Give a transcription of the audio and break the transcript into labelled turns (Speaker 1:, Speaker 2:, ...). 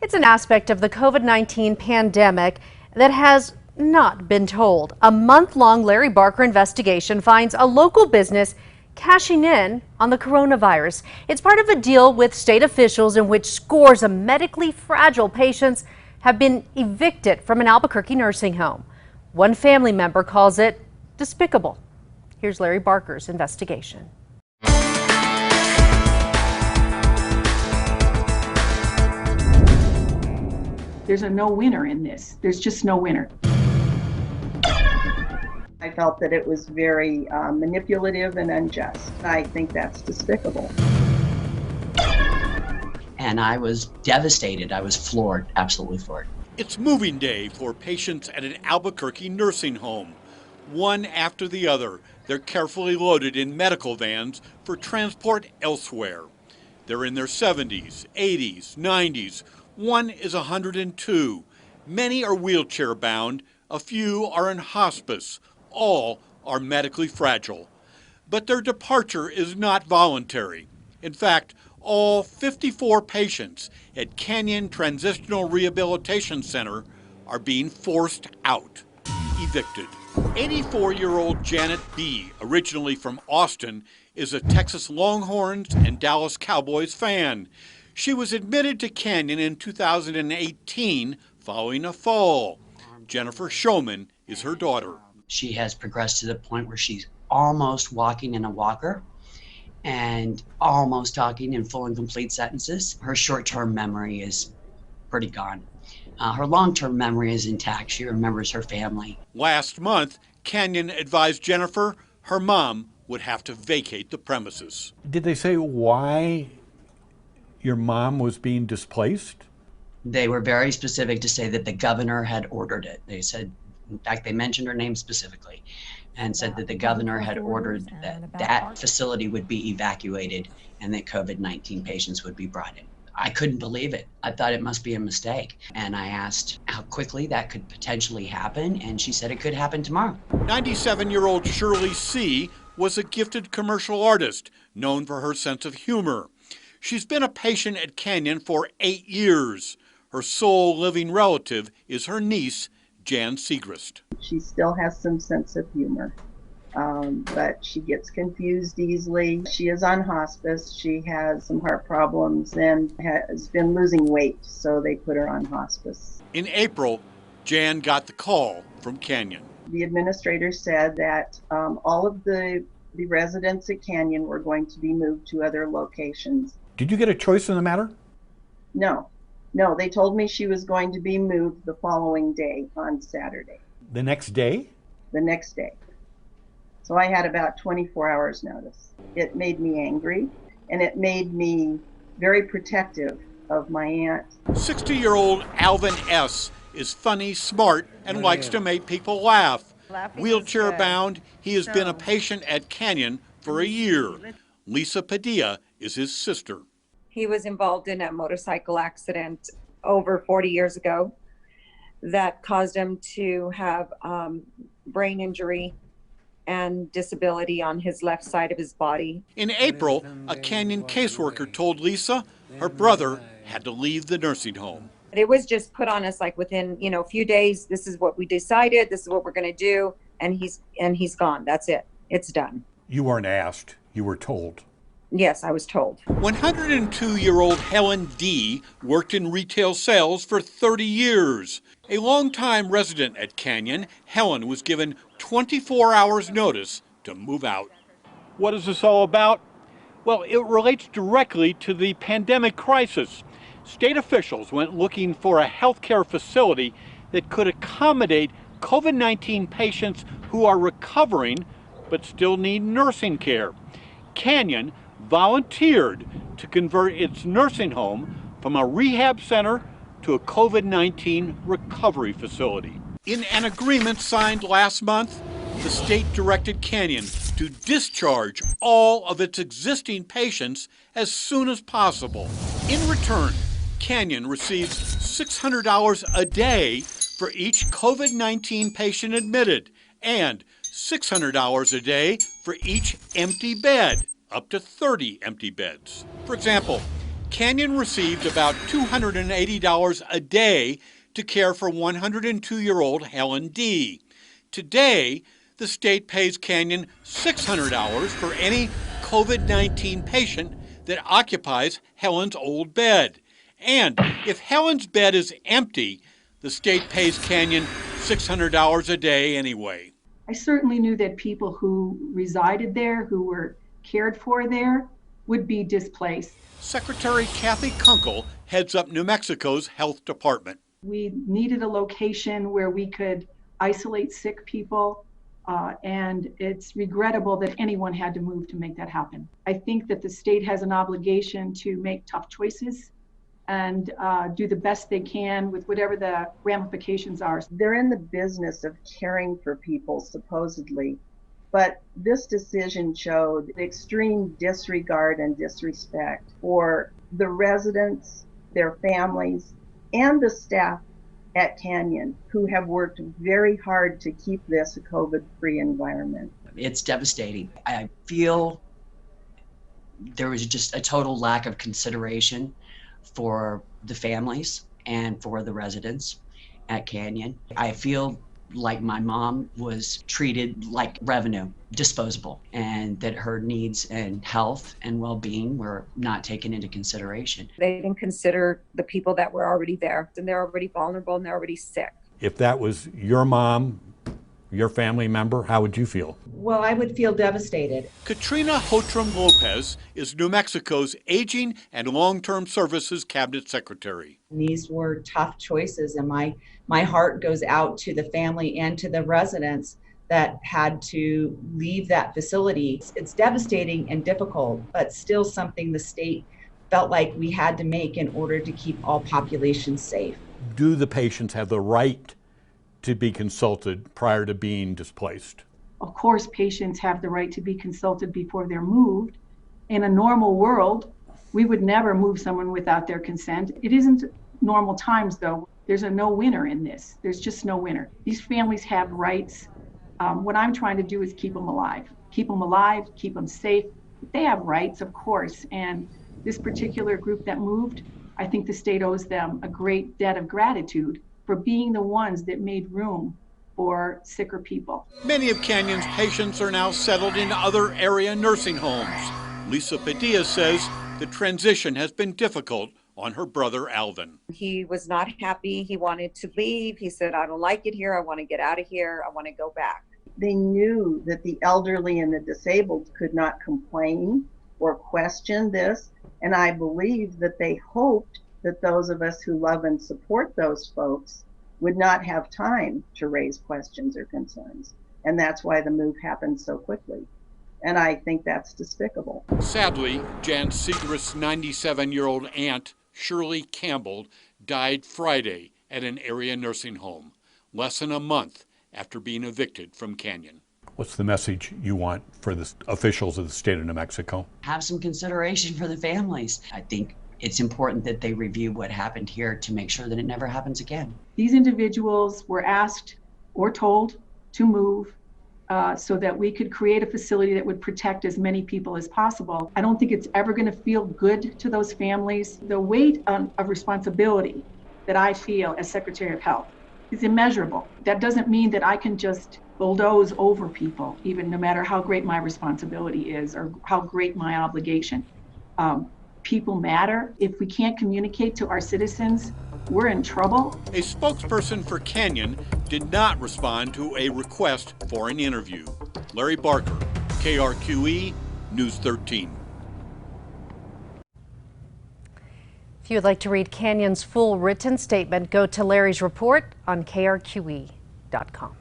Speaker 1: It's an aspect of the COVID-19 pandemic that has not been told. A month-long Larry Barker investigation finds a local business cashing in on the coronavirus. It's part of a deal with state officials in which scores of medically fragile patients have been evicted from an Albuquerque nursing home. One family member calls it despicable. Here's Larry Barker's investigation.
Speaker 2: There's a no winner in this. There's just no winner. I felt that it was very manipulative and unjust. I think that's despicable.
Speaker 3: And I was devastated. I was floored, absolutely floored.
Speaker 4: It's moving day for patients at an Albuquerque nursing home. One after the other, they're carefully loaded in medical vans for transport elsewhere. They're in their 70s, 80s, 90s. One is 102. Many are wheelchair bound. A few are in hospice. All are medically fragile. But their departure is not voluntary. In fact, all 54 patients at Canyon Transitional Rehabilitation Center are being forced out, evicted. 84-year-old Janet B., originally from Austin, is a Texas Longhorns and Dallas Cowboys fan. She was admitted to Canyon in 2018 following a fall. Jennifer Showman is her daughter.
Speaker 3: She has progressed to the point where she's almost walking in a walker and almost talking in full and complete sentences. Her short-term memory is pretty gone. Her long-term memory is intact. She remembers her family.
Speaker 4: Last month, Canyon advised Jennifer her mom would have to vacate the premises.
Speaker 5: Did they say why your mom was being displaced?
Speaker 3: They were very specific to say that the governor had ordered it. They said, in fact, they mentioned her name specifically and said that the governor had ordered that that facility would be evacuated and that COVID-19 patients would be brought in. I couldn't believe it. I thought it must be a mistake. And I asked how quickly that could potentially happen, and she said it could happen tomorrow.
Speaker 4: 97-year-old Shirley C. was a gifted commercial artist known for her sense of humor. She's been a patient at Canyon for 8 years. Her sole living relative is her niece, Jan Segrist.
Speaker 2: She still has some sense of humor, but she gets confused easily. She is on hospice. She has some heart problems and has been losing weight, so they put her on hospice.
Speaker 4: In April, Jan got the call from Canyon.
Speaker 2: The administrator said that all of the residents at Canyon were going to be moved to other locations.
Speaker 5: Did you get a choice in the matter?
Speaker 2: No, they told me she was going to be moved the following day on Saturday.
Speaker 5: The next day?
Speaker 2: The next day. So I had about 24 hours notice. It made me angry, and it made me very protective of my aunt.
Speaker 4: 60-year-old Alvin S. is funny, smart, and likes to make people laugh. Wheelchair bound, he has been a patient at Canyon for a year. Lisa Padilla is his sister.
Speaker 6: He was involved in a motorcycle accident over 40 years ago that caused him to have brain injury and disability on his left side of his body.
Speaker 4: In April, a Canyon caseworker told Lisa her brother had to leave the nursing home.
Speaker 6: It was just put on us like within, a few days. This is what we decided. This is what we're going to do. And he's gone. That's it. It's done.
Speaker 5: You weren't asked. You were told.
Speaker 6: Yes, I was told.
Speaker 4: 102-year-old Helen D. worked in retail sales for 30 years. A longtime resident at Canyon, Helen was given 24 hours notice to move out. What is this all about? Well, it relates directly to the pandemic crisis. State officials went looking for a healthcare facility that could accommodate COVID-19 patients who are recovering but still need nursing care. Canyon volunteered to convert its nursing home from a rehab center to a COVID-19 recovery facility. In an agreement signed last month, the state directed Canyon to discharge all of its existing patients as soon as possible. In return, Canyon receives $600 a day for each COVID-19 patient admitted and $600 a day for each empty bed, up to 30 empty beds. For example, Canyon received about $280 a day to care for 102-year-old Helen D. Today, the state pays Canyon $600 for any COVID-19 patient that occupies Helen's old bed. And if Helen's bed is empty, the state pays Canyon $600 a day anyway.
Speaker 7: I certainly knew that people who resided there, who were cared for there, would be displaced.
Speaker 4: Secretary Kathy Kunkel heads up New Mexico's health department.
Speaker 7: We needed a location where we could isolate sick people, and it's regrettable that anyone had to move to make that happen. I think that the state has an obligation to make tough choices and do the best they can with whatever the ramifications are.
Speaker 2: They're in the business of caring for people, supposedly, but this decision showed extreme disregard and disrespect for the residents, their families, and the staff at Canyon, who have worked very hard to keep this a COVID-free environment.
Speaker 3: It's devastating. I feel there was just a total lack of consideration for the families and for the residents at Canyon. I feel like my mom was treated like revenue, disposable, and that her needs and health and well-being were not taken into consideration.
Speaker 6: They didn't consider the people that were already there, and they're already vulnerable and they're already sick.
Speaker 5: If that was your mom, your family member, how would you feel?
Speaker 8: Well, I would feel devastated.
Speaker 4: Katrina Hotram Lopez is New Mexico's Aging and Long-Term Services Cabinet Secretary.
Speaker 8: These were tough choices, and my heart goes out to the family and to the residents that had to leave that facility. It's devastating and difficult, but still something the state felt like we had to make in order to keep all populations safe.
Speaker 5: Do the patients have the right to be consulted prior to being displaced?
Speaker 7: Of course, patients have the right to be consulted before they're moved. In a normal world, we would never move someone without their consent. It isn't normal times, though. There's a no winner in this. There's just no winner. These families have rights. What I'm trying to do is keep them alive, keep them safe. They have rights, of course. And this particular group that moved, I think the state owes them a great debt of gratitude for being the ones that made room for sicker people.
Speaker 4: Many of Canyon's patients are now settled in other area nursing homes. Lisa Padilla says the transition has been difficult on her brother Alvin.
Speaker 6: He was not happy. He wanted to leave. He said, I don't like it here. I want to get out of here. I want to go back.
Speaker 2: They knew that the elderly and the disabled could not complain or question this, and I believe that they hoped that those of us who love and support those folks would not have time to raise questions or concerns. And that's why the move happened so quickly. And I think that's despicable.
Speaker 4: Sadly, Jan Segrist's 97-year-old aunt, Shirley Campbell, died Friday at an area nursing home, less than a month after being evicted from Canyon.
Speaker 5: What's the message you want for the officials of the state of New Mexico?
Speaker 3: Have some consideration for the families. I think it's important that they review what happened here to make sure that it never happens again.
Speaker 7: These individuals were asked or told to move so that we could create a facility that would protect as many people as possible. I don't think it's ever going to feel good to those families. The weight of responsibility that I feel as Secretary of Health is immeasurable. That doesn't mean that I can just bulldoze over people, even no matter how great my responsibility is or how great my obligation. People matter. If we can't communicate to our citizens, we're in trouble.
Speaker 4: A spokesperson for Canyon did not respond to a request for an interview. Larry Barker, KRQE, News 13.
Speaker 1: If you would like to read Canyon's full written statement, go to Larry's report on krqe.com.